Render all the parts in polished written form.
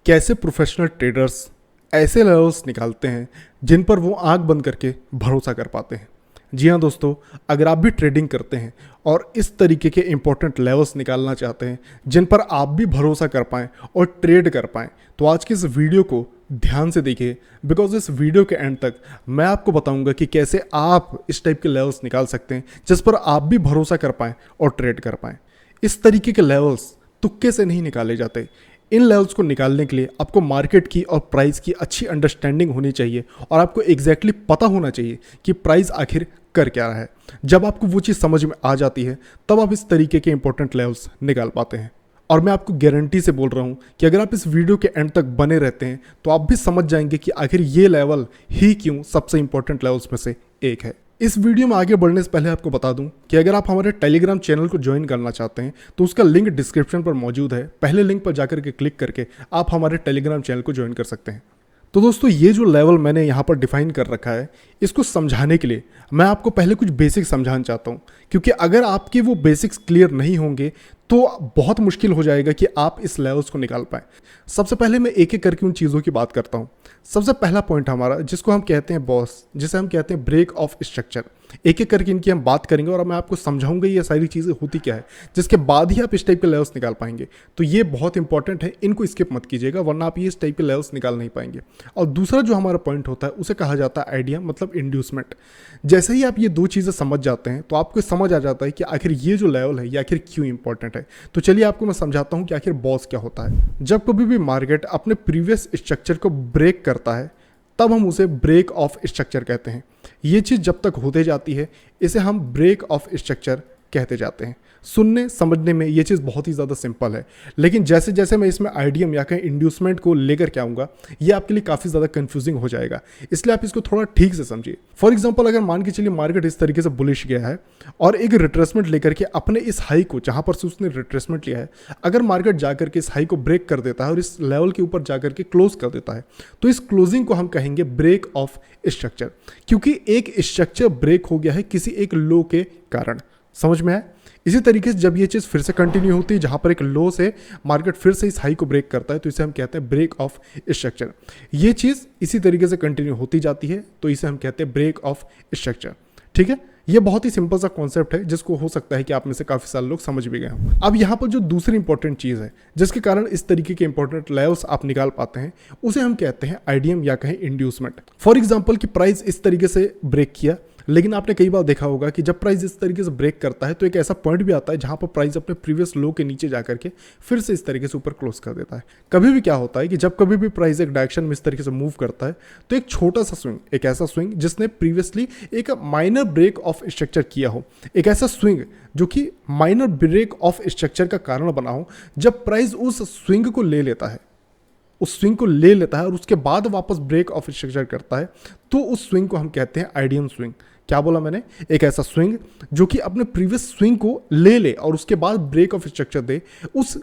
कैसे professional traders ऐसे levels निकालते हैं जिन पर वो आंख बंद करके भरोसा कर पाते हैं। जी हाँ दोस्तों, अगर आप भी ट्रेडिंग करते हैं और इस तरीके के इंपॉर्टेंट लेवल्स निकालना चाहते हैं जिन पर आप भी भरोसा कर पाएँ और ट्रेड कर पाएँ, तो आज की इस वीडियो को ध्यान से देखिए, बिकॉज इस वीडियो के एंड तक मैं आपको बताऊंगा कि कैसे आप इस टाइप के लेवल्स निकाल सकते हैं जिस पर आप भी भरोसा कर पाएँ और ट्रेड कर पाएँ। इस तरीके के लेवल्स तुक्के से नहीं निकाले जाते। इन लेवल्स को निकालने के लिए आपको मार्केट की और प्राइस की अच्छी अंडरस्टैंडिंग होनी चाहिए और आपको एग्जैक्टली पता होना चाहिए कि प्राइस आखिर कर क्या रहा है। जब आपको वो चीज़ समझ में आ जाती है तब आप इस तरीके के इंपॉर्टेंट लेवल्स निकाल पाते हैं। और मैं आपको गारंटी से बोल रहा हूँ कि अगर आप इस वीडियो के एंड तक बने रहते हैं तो आप भी समझ जाएंगे कि आखिर ये लेवल ही क्यों सबसे इंपॉर्टेंट लेवल्स में से एक है। इस वीडियो में आगे बढ़ने से पहले आपको बता दूं कि अगर आप हमारे टेलीग्राम चैनल को ज्वाइन करना चाहते हैं तो उसका लिंक डिस्क्रिप्शन पर मौजूद है। पहले लिंक पर जाकर के क्लिक करके आप हमारे टेलीग्राम चैनल को ज्वाइन कर सकते हैं। तो दोस्तों, ये जो लेवल मैंने यहाँ पर डिफाइन कर रखा है, इसको समझाने के लिए मैं आपको पहले कुछ बेसिक्स समझाना चाहता हूँ, क्योंकि अगर आपके वो बेसिक्स क्लियर नहीं होंगे तो बहुत मुश्किल हो जाएगा कि आप इस लेवल्स को निकाल पाएँ। सबसे पहले मैं एक एक करके उन चीज़ों की बात करता हूँ। सबसे पहला पॉइंट हमारा, जिसको हम कहते हैं बॉस, जिसे हम कहते हैं ब्रेक ऑफ स्ट्रक्चर। एक एक करके इनकी हम बात करेंगे और मैं आपको समझाऊंगा ये सारी चीज़ें होती क्या है, जिसके बाद ही आप इस टाइप के लेवल्स निकाल पाएंगे। तो ये बहुत इंपॉर्टेंट है, इनको स्किप मत कीजिएगा, वरना आप ये इस टाइप के लेवल्स निकाल नहीं पाएंगे। और दूसरा जो हमारा पॉइंट होता है उसे कहा जाता है आइडिया, मतलब इंड्यूसमेंट। जैसे ही आप ये दो चीज़ें समझ जाते हैं तो आपको समझ आ जाता है कि आखिर ये जो लेवल है ये आखिर क्यों इंपॉर्टेंट है। तो चलिए आपको मैं समझाता हूँ कि आखिर बॉस क्या होता है। जब कभी भी मार्केट अपने प्रीवियस स्ट्रक्चर को ब्रेक करता है तब हम उसे ब्रेक ऑफ स्ट्रक्चर कहते हैं। ये चीज़ जब तक होते जाती है इसे हम ब्रेक ऑफ स्ट्रक्चर कहते जाते हैं। सुनने समझने में ये चीज़ बहुत ही ज़्यादा सिंपल है, लेकिन जैसे जैसे मैं इसमें आइडियम या कहीं इंड्यूसमेंट को लेकर के आऊँगा ये आपके लिए काफ़ी ज़्यादा कंफ्यूजिंग हो जाएगा, इसलिए आप इसको थोड़ा ठीक से समझिए। फॉर एग्जांपल, अगर मान के चलिए मार्केट इस तरीके से बुलिश गया है और एक रिट्रेसमेंट लेकर के अपने इस हाई को, जहाँ पर से उसने रिट्रेसमेंट लिया है, अगर मार्केट जाकर के इस हाई को ब्रेक कर देता है और इस लेवल के ऊपर जाकर के क्लोज कर देता है तो इस क्लोजिंग को हम कहेंगे ब्रेक ऑफ स्ट्रक्चर, क्योंकि एक स्ट्रक्चर ब्रेक हो गया है किसी एक लो के कारण। समझ में आया? इसी तरीके से जब ये चीज़ फिर से कंटिन्यू होती है, जहाँ पर एक लो से मार्केट फिर से इस हाई को ब्रेक करता है, तो इसे हम कहते हैं ब्रेक ऑफ स्ट्रक्चर। ये चीज़ इसी तरीके से कंटिन्यू होती जाती है तो इसे हम कहते हैं ब्रेक ऑफ स्ट्रक्चर। ठीक है, ये बहुत ही सिंपल सा कॉन्सेप्ट है जिसको हो सकता है कि आप में से काफ़ी सारे लोग समझ भी गए हों। अब यहाँ पर जो दूसरी इंपॉर्टेंट चीज़ है जिसके कारण इस तरीके के इंपॉर्टेंट लेवल्स आप निकाल पाते हैं उसे हम कहते हैं आइडियम या कहें इंड्यूसमेंट। फॉर एग्जाम्पल कि प्राइस इस तरीके से ब्रेक किया, लेकिन आपने कई बार देखा होगा कि जब प्राइस इस तरीके से ब्रेक करता है तो एक ऐसा पॉइंट भी आता है जहां पर प्राइस अपने प्रीवियस लो के नीचे जाकर के फिर से इस तरीके से ऊपर क्लोज कर देता है। कभी भी क्या होता है कि जब कभी भी प्राइस एक डायरेक्शन में इस तरीके से मूव करता है तो एक छोटा सा स्विंग, एक ऐसा स्विंग जिसने प्रीवियसली एक माइनर ब्रेक ऑफ स्ट्रक्चर किया हो, एक ऐसा स्विंग जो कि माइनर ब्रेक ऑफ स्ट्रक्चर का कारण बना हो, जब प्राइस उस स्विंग को ले लेता है, उस स्विंग को ले लेता है और उसके बाद वापस ब्रेक ऑफ स्ट्रक्चर करता है, तो उस स्विंग को हम कहते हैं आइडियम स्विंग। क्या बोला मैंने? एक ऐसा स्विंग जो कि अपने प्रीवियस स्विंग को ले और उसके बाद ब्रेक ऑफ स्ट्रक्चर दे। उस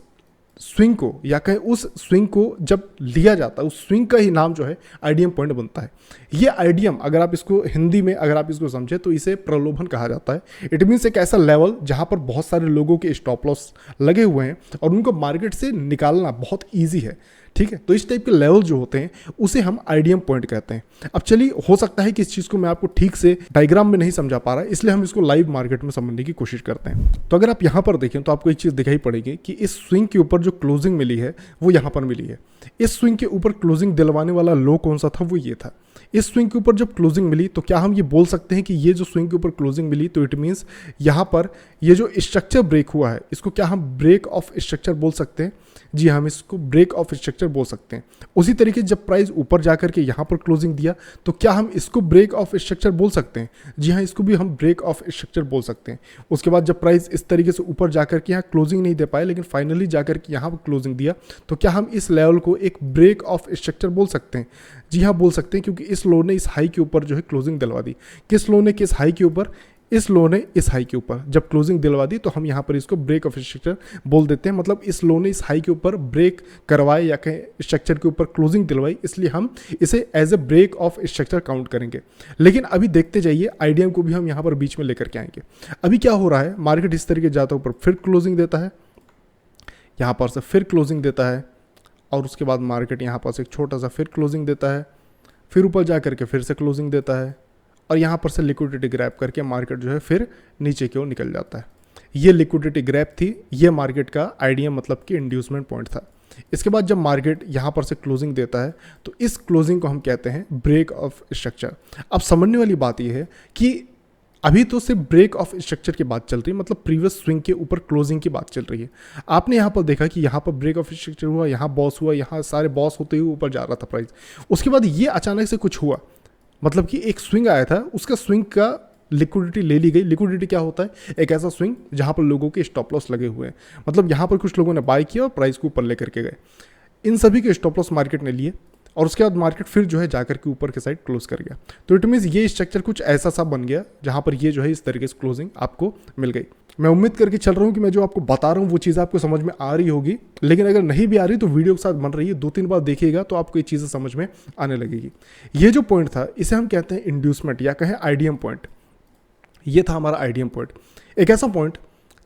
स्विंग को या कहें उस स्विंग को जब लिया जाता है, उस स्विंग का ही नाम जो है आइडियम पॉइंट बनता है। ये आइडियम, अगर आप इसको हिंदी में अगर आप इसको समझे तो इसे प्रलोभन कहा जाता है। इट मीन्स एक ऐसा लेवल जहां पर बहुत सारे लोगों के स्टॉप लॉस लगे हुए हैं और उनको मार्केट से निकालना बहुत ईजी है। ठीक है, तो इस टाइप के लेवल जो होते हैं उसे हम आइडियम पॉइंट कहते हैं। अब चलिए, हो सकता है कि इस चीज़ को मैं आपको ठीक से डायग्राम में नहीं समझा पा रहा, इसलिए हम इसको लाइव मार्केट में समझने की कोशिश करते हैं। तो अगर आप यहाँ पर देखें तो आपको एक चीज़ दिखाई पड़ेगी कि इस स्विंग के ऊपर जो क्लोजिंग मिली है वो यहाँ पर मिली है। इस स्विंग के ऊपर क्लोजिंग दिलवाने वाला लो कौन सा था? वो ये था। इस स्विंग के ऊपर जब क्लोजिंग मिली तो क्या हम ये बोल सकते हैं कि ये जो स्विंग के ऊपर क्लोजिंग मिली तो इट मीन्स यहाँ पर ये जो स्ट्रक्चर ब्रेक हुआ है इसको क्या हम ब्रेक ऑफ स्ट्रक्चर बोल सकते हैं? जी, हम इसको ब्रेक ऑफ स्ट्रक्चर बोल सकते हैं। उसी तरीके से जब प्राइस ऊपर जाकर के यहाँ पर क्लोजिंग दिया तो क्या हम इसको ब्रेक ऑफ स्ट्रक्चर बोल सकते हैं? जी हाँ, इसको भी हम ब्रेक ऑफ स्ट्रक्चर बोल सकते हैं। उसके बाद जब प्राइस इस तरीके से ऊपर जाकर के यहाँ क्लोजिंग नहीं दे पाए लेकिन फाइनली जाकर के यहाँ पर क्लोजिंग दिया तो क्या हम इस लेवल को एक ब्रेक ऑफ स्ट्रक्चर बोल सकते हैं? जी हाँ, बोल सकते हैं, क्योंकि इस लो ने इस हाई के ऊपर जो है क्लोजिंग दिलवा दी। किस लो ने किस हाई के ऊपर? इस लो ने इस हाई के ऊपर जब क्लोजिंग दिलवा दी तो हम यहाँ पर इसको ब्रेक ऑफ स्ट्रक्चर बोल देते हैं। मतलब इस लो ने इस हाई के ऊपर ब्रेक करवाए या कहें स्ट्रक्चर के ऊपर क्लोजिंग दिलवाई, इसलिए हम इसे as a break of structure count करेंगे। लेकिन अभी देखते जाइए, आइडियम को भी हम यहाँ पर बीच में लेकर के आएंगे। अभी क्या हो रहा है, मार्केट इस तरीके जाता है ऊपर, फिर क्लोजिंग देता है, यहाँ पर से फिर क्लोजिंग देता है और उसके बाद मार्केट यहाँ पर से एक छोटा सा फिर क्लोजिंग देता है, फिर ऊपर जा करके फिर से क्लोजिंग देता है और यहाँ पर से लिक्विडिटी ग्रैब करके मार्केट जो है फिर नीचे की ओर निकल जाता है। ये लिक्विडिटी ग्रैब थी, ये मार्केट का आइडियम मतलब कि इंड्यूसमेंट पॉइंट था। इसके बाद जब मार्केट यहाँ पर से क्लोजिंग देता है तो इस क्लोजिंग को हम कहते हैं ब्रेक ऑफ स्ट्रक्चर। अब समझने वाली बात यह है कि अभी तो सिर्फ ब्रेक ऑफ स्ट्रक्चर की बात चल रही है, मतलब प्रीवियस स्विंग के ऊपर क्लोजिंग की बात चल रही है। आपने यहाँ पर देखा कि यहाँ पर ब्रेक ऑफ स्ट्रक्चर हुआ, यहाँ बॉस हुआ, यहाँ सारे बॉस होते हुए ऊपर जा रहा था प्राइस। उसके बाद ये अचानक से कुछ हुआ, मतलब कि एक स्विंग आया था, उसका स्विंग का लिक्विडिटी ले ली गई। लिक्विडिटी क्या होता है? एक ऐसा स्विंग जहाँ पर लोगों के स्टॉप लॉस लगे हुए हैं, मतलब यहाँ पर कुछ लोगों ने बाय किया और प्राइस को ऊपर लेकर के गए। इन सभी के स्टॉप लॉस मार्केट ने लिए और उसके बाद मार्केट फिर जो है जाकर के ऊपर के साइड क्लोज कर गया। तो इट मीन्स ये स्ट्रक्चर कुछ ऐसा सा बन गया जहाँ पर ये जो है इस तरीके से क्लोजिंग आपको मिल गई। मैं उम्मीद करके चल रहा हूँ कि मैं जो आपको बता रहा हूँ वो चीज़ आपको समझ में आ रही होगी, लेकिन अगर नहीं भी आ रही तो वीडियो के साथ बन रही है, 2-3 बार देखिएगा तो आपको ये चीज़ें समझ में आने लगेगी। ये जो पॉइंट था इसे हम कहते हैं इंड्यूसमेंट या कहें आइडियम पॉइंट। ये था हमारा आइडियम पॉइंट, एक ऐसा पॉइंट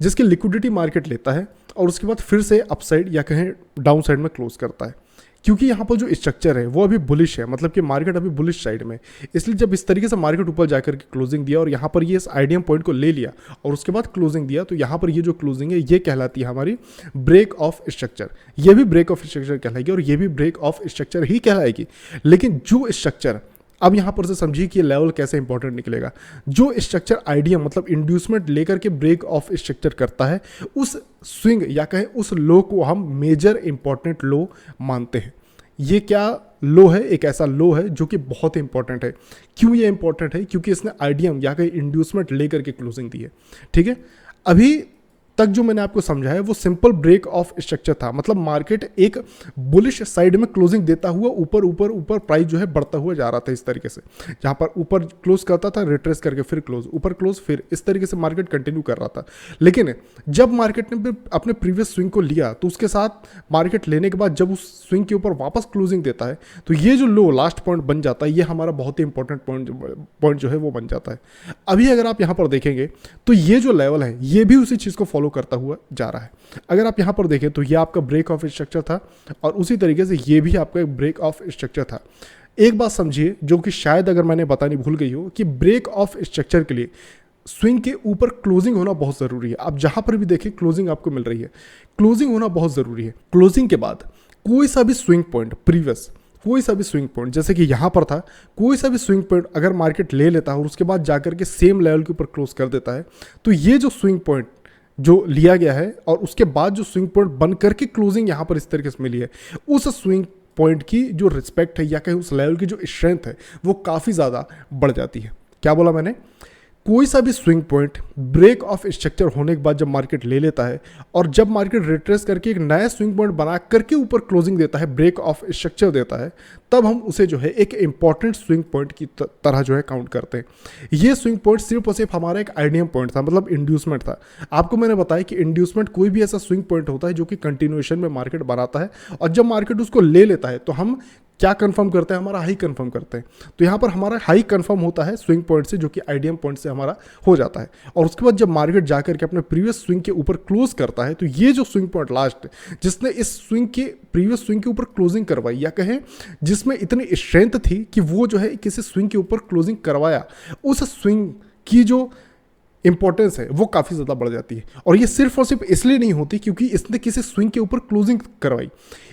जिसकी लिक्विडिटी मार्केट लेता है और उसके बाद फिर से अपसाइड या कहें डाउन साइड में क्लोज करता है। क्योंकि यहाँ पर जो स्ट्रक्चर है वो अभी बुलिश है, मतलब कि मार्केट अभी बुलिश साइड में, इसलिए जब इस तरीके से मार्केट ऊपर जाकर के क्लोजिंग दिया और यहाँ पर ये इस आइडियम पॉइंट को ले लिया और उसके बाद क्लोजिंग दिया, तो यहाँ पर ये जो क्लोजिंग है ये कहलाती है हमारी ब्रेक ऑफ स्ट्रक्चर। ये भी ब्रेक ऑफ स्ट्रक्चर कहलाएगी और ये भी ब्रेक ऑफ स्ट्रक्चर ही कहलाएगी। लेकिन जो स्ट्रक्चर, अब यहाँ पर से समझिए कि लेवल कैसे इंपॉर्टेंट निकलेगा। जो स्ट्रक्चर आइडियम मतलब इंड्यूसमेंट लेकर के ब्रेक ऑफ स्ट्रक्चर करता है, उस स्विंग या कहें उस लो को हम मेजर इंपॉर्टेंट लो मानते हैं। ये क्या लो है? एक ऐसा लो है जो कि बहुत इंपॉर्टेंट है। क्यों ये इंपॉर्टेंट है? क्योंकि इसने आइडियम या कहीं इंड्यूसमेंट लेकर के क्लोजिंग दी है। ठीक है, अभी तक जो मैंने आपको समझाया वो सिंपल ब्रेक ऑफ स्ट्रक्चर था, मतलब मार्केट एक बुलिश साइड में क्लोजिंग देता हुआ ऊपर ऊपर ऊपर प्राइस जो है बढ़ता हुआ जा रहा था इस तरीके से, जहां पर ऊपर क्लोज करता था, रिट्रेस करके फिर क्लोज, ऊपर क्लोज, फिर इस तरीके से मार्केट कंटिन्यू कर रहा था। लेकिन जब मार्केट ने अपने प्रीवियस स्विंग को लिया तो उसके साथ मार्केट लेने के बाद जब उस स्विंग के ऊपर वापस क्लोजिंग देता है तो ये जो लो लास्ट पॉइंट बन जाता है, ये हमारा बहुत ही इंपॉर्टेंट पॉइंट जो है वो बन जाता है। अभी अगर आप यहाँ पर देखेंगे तो ये जो लेवल है ये भी उसी चीज़ को फॉलो करता हुआ जा रहा है। अगर आप यहां पर देखें तो ये आपका ब्रेक ऑफ स्ट्रक्चर था और उसी तरीके से ये भी आपका एक ब्रेक ऑफ स्ट्रक्चर था। एक बात समझिए जो कि शायद अगर मैंने बतानी भूल गई हो, कि ब्रेक ऑफ स्ट्रक्चर के लिए स्विंग के ऊपर क्लोजिंग होना बहुत जरूरी है। आप जहां पर भी देखें क्लोजिंग आपको मिल रही है, क्लोजिंग होना बहुत जरूरी है। क्लोजिंग के बाद कोई सा भी स्विंग पॉइंट प्रीवियस, कोई सा भी स्विंग पॉइंट जैसे कि यहाँ पर था, कोई सा भी स्विंग पॉइंट अगर मार्केट ले लेता है और उसके बाद जाकर के सेम लेवल के ऊपर क्लोज कर देता है, तो ये जो स्विंग पॉइंट जो लिया गया है और उसके बाद जो स्विंग पॉइंट बन करके क्लोजिंग यहाँ पर इस तरीके से मिली है, उस स्विंग पॉइंट की जो रिस्पेक्ट है या कहीं उस लेवल की जो स्ट्रेंथ है वो काफ़ी ज़्यादा बढ़ जाती है। क्या बोला मैंने? कोई सा भी swing point break of structure होने के बाद जब मार्केट ले लेता है और जब मार्केट रिट्रेस करके एक नया स्विंग पॉइंट बना करके ऊपर क्लोजिंग देता है, ब्रेक ऑफ स्ट्रक्चर देता है, तब हम उसे जो है एक इंपॉर्टेंट स्विंग पॉइंट की तरह जो है काउंट करते हैं। ये स्विंग पॉइंट सिर्फ और सिर्फ हमारा एक आइडियम पॉइंट था, मतलब इंड्यूसमेंट था। आपको मैंने बताया कि इंड्यूसमेंट कोई भी ऐसा स्विंग पॉइंट होता है जो कि कंटिन्यूएशन में मार्केट बनाता है और जब मार्केट उसको ले लेता है तो हम क्या कंफर्म करते हैं? हमारा हाई कंफर्म करते हैं। तो यहाँ पर हमारा हाई कंफर्म होता है स्विंग पॉइंट से, जो कि आइडियम पॉइंट से हमारा हो जाता है। और उसके बाद जब मार्केट जाकर के अपने प्रीवियस स्विंग के ऊपर क्लोज करता है तो ये जो स्विंग पॉइंट लास्ट जिसने इस स्विंग के प्रीवियस स्विंग के ऊपर क्लोजिंग करवाई या कहें जिसमें इतनी स्ट्रेंथ थी कि वो जो है किसी स्विंग के ऊपर क्लोजिंग करवाया, उस स्विंग की जो इंपॉर्टेंस है वो काफ़ी ज़्यादा बढ़ जाती है। और ये सिर्फ और सिर्फ इसलिए नहीं होती क्योंकि इसने किसी स्विंग के ऊपर क्लोजिंग करवाई,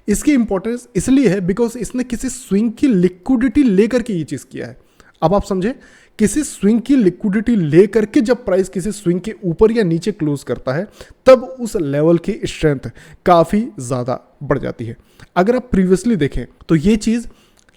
इसकी इंपॉर्टेंस इसलिए है बिकॉज इसने किसी स्विंग की लिक्विडिटी लेकर के ये चीज़ किया है। अब आप समझे, किसी स्विंग की लिक्विडिटी लेकर के जब प्राइस किसी स्विंग के ऊपर या नीचे क्लोज करता है तब उस लेवल की स्ट्रेंथ काफ़ी ज़्यादा बढ़ जाती है। अगर आप प्रीवियसली देखें तो ये चीज़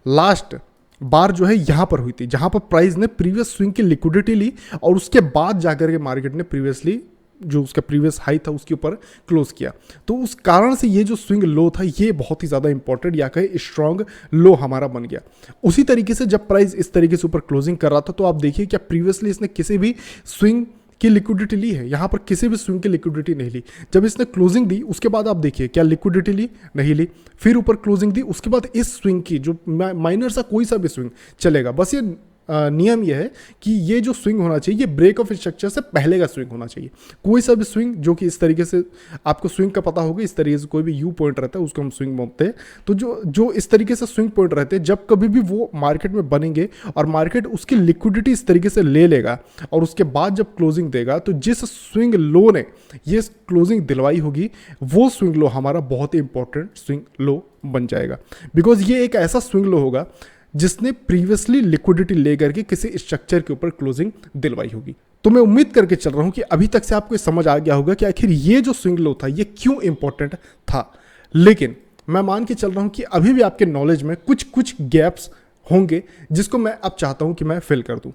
लास्ट बार जो है यहाँ पर हुई थी, जहाँ पर प्राइस ने प्रीवियस स्विंग की लिक्विडिटी ली और उसके बाद जाकर के मार्केट ने प्रीवियसली जो उसका प्रीवियस हाई था उसके ऊपर क्लोज किया। तो उस कारण से ये जो स्विंग लो था ये बहुत ही ज़्यादा इंपॉर्टेंट या कहीं स्ट्रॉन्ग लो हमारा बन गया। उसी तरीके से जब प्राइस इस तरीके से ऊपर क्लोजिंग कर रहा था तो आप देखिए क्या प्रीवियसली इसने किसी भी स्विंग की लिक्विडिटी ली है? यहाँ पर किसी भी स्विंग की लिक्विडिटी नहीं ली। जब इसने क्लोजिंग दी उसके बाद आप देखिए क्या लिक्विडिटी ली? नहीं ली। फिर ऊपर क्लोजिंग दी, उसके बाद इस स्विंग की जो माइनर सा कोई सा भी स्विंग चलेगा, बस ये नियम यह है कि ये जो स्विंग होना चाहिए ये ब्रेक ऑफ स्ट्रक्चर से पहले का स्विंग होना चाहिए। कोई सा भी स्विंग जो कि इस तरीके से, आपको स्विंग का पता होगा, इस तरीके से कोई भी यू पॉइंट रहता है उसको हम स्विंग बोलते हैं। तो जो इस तरीके से स्विंग पॉइंट रहते हैं, जब कभी भी वो मार्केट में बनेंगे और मार्केट उसकी लिक्विडिटी इस तरीके से ले लेगा और उसके बाद जब क्लोजिंग देगा, तो जिस स्विंग लो ने ये क्लोजिंग दिलवाई होगी वो स्विंग लो हमारा बहुत ही इंपॉर्टेंट स्विंग लो बन जाएगा। बिकॉज ये एक ऐसा स्विंग लो होगा जिसने प्रीवियसली लिक्विडिटी लेकर के किसी स्ट्रक्चर के ऊपर क्लोजिंग दिलवाई होगी। तो मैं उम्मीद करके चल रहा हूं कि अभी तक से आपको समझ आ गया होगा कि आखिर ये जो स्विंग लो था ये क्यों इंपॉर्टेंट था। लेकिन मैं मान के चल रहा हूं कि अभी भी आपके नॉलेज में कुछ गैप्स होंगे जिसको मैं अब चाहता हूं कि मैं फिल कर दूं,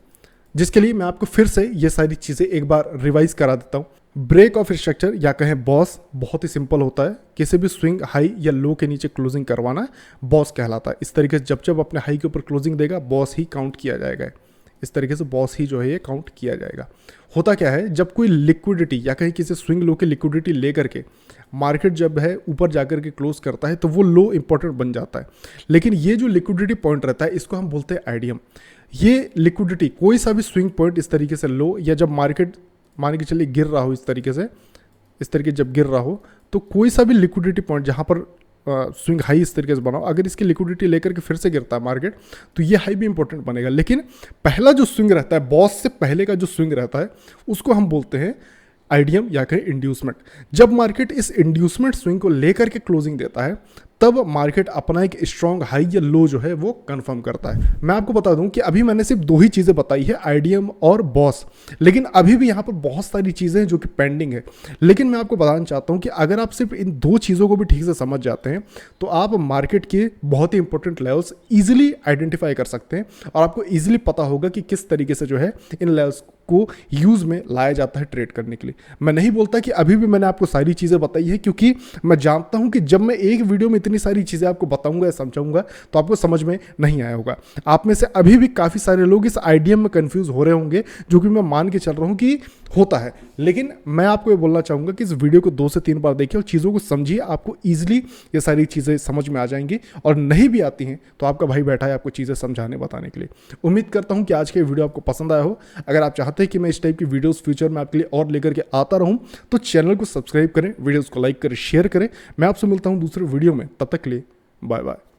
जिसके लिए मैं आपको फिर से ये सारी चीज़ें एक बार रिवाइज करा देता हूं। ब्रेक ऑफ स्ट्रक्चर या कहें बॉस बहुत ही सिंपल होता है। किसी भी स्विंग हाई या लो के नीचे क्लोजिंग करवाना बॉस कहलाता है। इस तरीके से जब अपने हाई के ऊपर क्लोजिंग देगा बॉस ही काउंट किया जाएगा। इस तरीके से बॉस ही जो है ये काउंट किया जाएगा। होता क्या है, जब कोई लिक्विडिटी या कहीं किसी स्विंग लो की लिक्विडिटी लेकर के मार्केट जब है ऊपर जाकर के क्लोज करता है तो वो लो इंपॉर्टेंट बन जाता है। लेकिन ये जो लिक्विडिटी पॉइंट रहता है इसको हम बोलते हैं आइडियम। ये लिक्विडिटी कोई सा भी स्विंग पॉइंट इस तरीके से लो, या जब मार्केट मान के चलिए गिर रहा हो इस तरीके से, इस तरीके जब गिर रहा हो तो कोई सा भी लिक्विडिटी पॉइंट जहाँ पर स्विंग हाई इस तरीके से बनाओ, अगर इसकी लिक्विडिटी लेकर के फिर से गिरता है मार्केट तो ये हाई भी इंपॉर्टेंट बनेगा। लेकिन पहला जो स्विंग रहता है, बॉस से पहले का जो स्विंग रहता है उसको हम बोलते हैं आइडियम या कहें इंड्यूसमेंट। जब मार्केट इस इंड्यूसमेंट स्विंग को लेकर के क्लोजिंग देता है तब मार्केट अपना एक स्ट्रॉन्ग हाई या लो जो है वो कंफर्म करता है। मैं आपको बता दूं कि अभी मैंने सिर्फ दो ही चीज़ें बताई है, आइडियम और बॉस, लेकिन अभी भी यहाँ पर बहुत सारी चीज़ें हैं जो कि पेंडिंग है। लेकिन मैं आपको बताना चाहता हूँ कि अगर आप सिर्फ इन दो चीज़ों को भी ठीक से समझ जाते हैं तो आप मार्केट के बहुत ही इंपॉर्टेंट लेवल्स ईजिली आइडेंटिफाई कर सकते हैं और आपको ईजिली पता होगा कि किस तरीके से जो है इन लेवल्स को यूज़ में लाया जाता है ट्रेड करने के लिए। मैं नहीं बोलता कि अभी भी मैंने आपको सारी चीज़ें बताई है, क्योंकि मैं जानता हूं कि जब मैं एक वीडियो में इतनी सारी चीज़ें आपको बताऊंगा या समझाऊंगा तो आपको समझ में नहीं आया होगा। आप में से अभी भी काफ़ी सारे लोग इस आइडियम में कंफ्यूज हो रहे होंगे, जो कि मैं मान के चल रहा हूं कि होता है। लेकिन मैं आपको ये बोलना चाहूँगा कि इस वीडियो को 2 से 3 बार देखिए और चीज़ों को समझिए, आपको ईजिली ये सारी चीज़ें समझ में आ जाएंगी। और नहीं भी आती हैं तो आपका भाई बैठा है आपको चीज़ें समझाने बताने के लिए। उम्मीद करता हूँ कि आज के वीडियो आपको पसंद आया हो। अगर आप चाहते हैं कि मैं इस टाइप की वीडियोस फ्यूचर में आपके लिए और लेकर के आता रहूं तो चैनल को सब्सक्राइब करें, वीडियोस को लाइक करें, शेयर करें। मैं आपसे मिलता हूं दूसरे वीडियो में, तब तक के लिए बाय बाय।